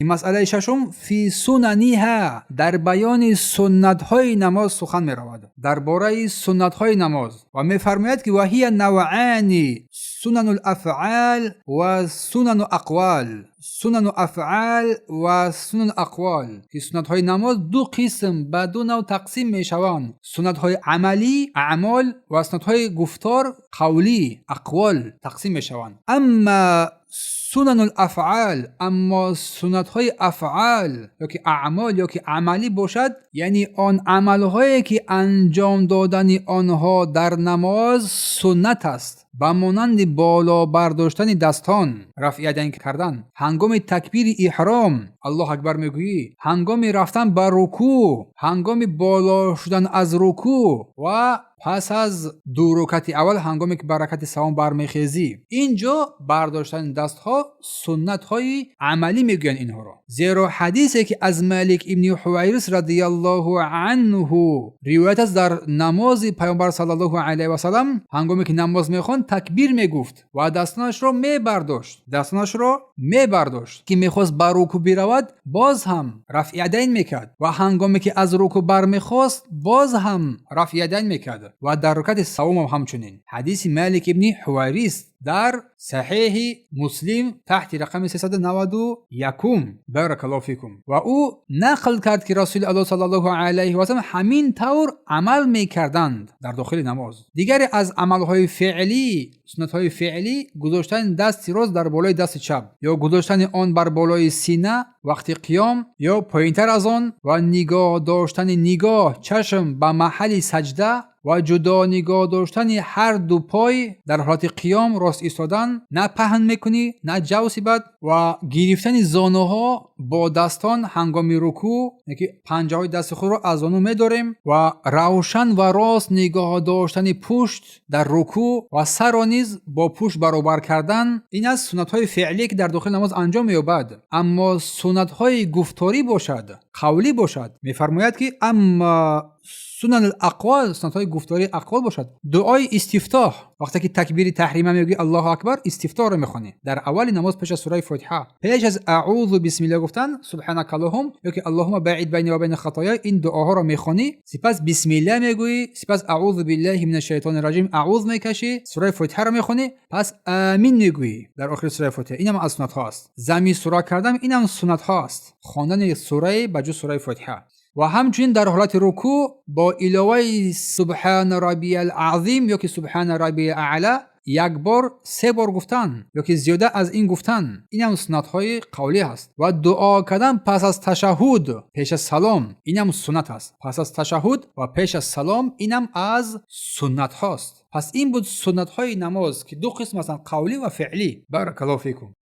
مسئله ششم فی سننیها، در بیان سنت های نماز سخن می رود. درباره سنت های نماز و می فرماید که وهی نوعانی، سنن الافعال و سنن اقوال. سنن افعال و سنن اقوال که سنت های نماز دو قسم به دو نوع تقسیم می شوند: سنت های عملی اعمال و سنت های گفتار قولی اقوال تقسیم می شوند. اما سنن الافعال، اما سنت های افعال یا که اعمال یا که عملی باشد، یعنی آن عمل هایی که انجام دادن آنها در نماز سنت است، به مانند بالا برداشتن دستان، رفع یدین کردن، هنگام تکبیر احرام الله اکبر میگویی، هنگام رفتن به رکوع، هنگام بالا شدن از رکوع و پس از دو رکعت اول هنگامی که بر رکعت سوم برمیخیزی. اینجا برداشتن دست ها سنت های عملی میگن اینها را، زیرا حدیثی که از مالک ابن حویرث رضی الله عنه روایت است در نماز پیامبر صلی الله علیه و سلم هنگامی که نماز میخوان تکبیر میگفت و دستانش را میبرداشت که میخواست بر رکوع برود باز هم رفع یدین میکرد و هنگامی که از رکوع برمیخواست باز هم رفع یدین میکرد و در رکعت سوم همچنین. حدیث مالک ابن حویرث در صحیح مسلم تحت رقم 391 بارک الله فیکم و او نقل کرد که رسول الله صلی الله علیه و سلم همین طور عمل میکردند در داخل نماز. دیگر از عملهای فعلی، سنت های فعلی، گذاشتن دست راست در بالای دست چپ یا گذاشتن آن بر بالای سینه وقتی قیام یا پایینتر از آن و نگاه داشتن نگاه چشم به محل سجده و جدا نگاه داشتن هر دو پای در حالت قیام راست ایستادن، نه پهن میکنی نه جوسیبت و گرفتن زانوها با دستان هنگام رکوع، که پنجه دست خود را از زانو میداریم و روشن و راست نگاه داشتن پشت در رکوع و سر را نیز با پشت برابر کردن. این از سنت های فعلی که در داخل نماز انجام مییابد. اما سنت های گفتاری باشد، قولی باشد، میفرماید که اما سنن الاقوال، سنت های گفتاری اقوال باشد. دعای استفتاح وقتی که تکبیر تحریمه میگی الله اکبر، استفتاح رو میخونی در اول نماز پیش از سوره فاتحه، پیش از اعوذ بسم الله گفتن سبحانك اللهم یا که اللهم باعد بینی و بین خطایای، این دعاها رو میخونی، سپس بسم الله میگویی، سپس اعوذ بالله من الشیطان الرجیم اعوذ میکشی، سوره فاتحه رو میخونی، پس آمین میگویی در آخر سوره فاتحه. اینم از سنت هاست. زمین سوره کردن اینم سنت هاست، خواندن سوره بجز سوره فاتحه. و همچنین در حالت رکوع با علاوه سبحان ربی العظیم یا که سبحان ربی الاعلی یک بار 3 بار گفتن یا که زیاده از این گفتن، اینم سنت های قولی هست. و دعا کردن پس از تشهد پیش از سلام، اینم سنت هست. پس از تشهد و پیش از سلام اینم از سنت هاست. پس این بود سنت های نماز که دو قسم هستند، قولی و فعلی. بارک الله فیکم.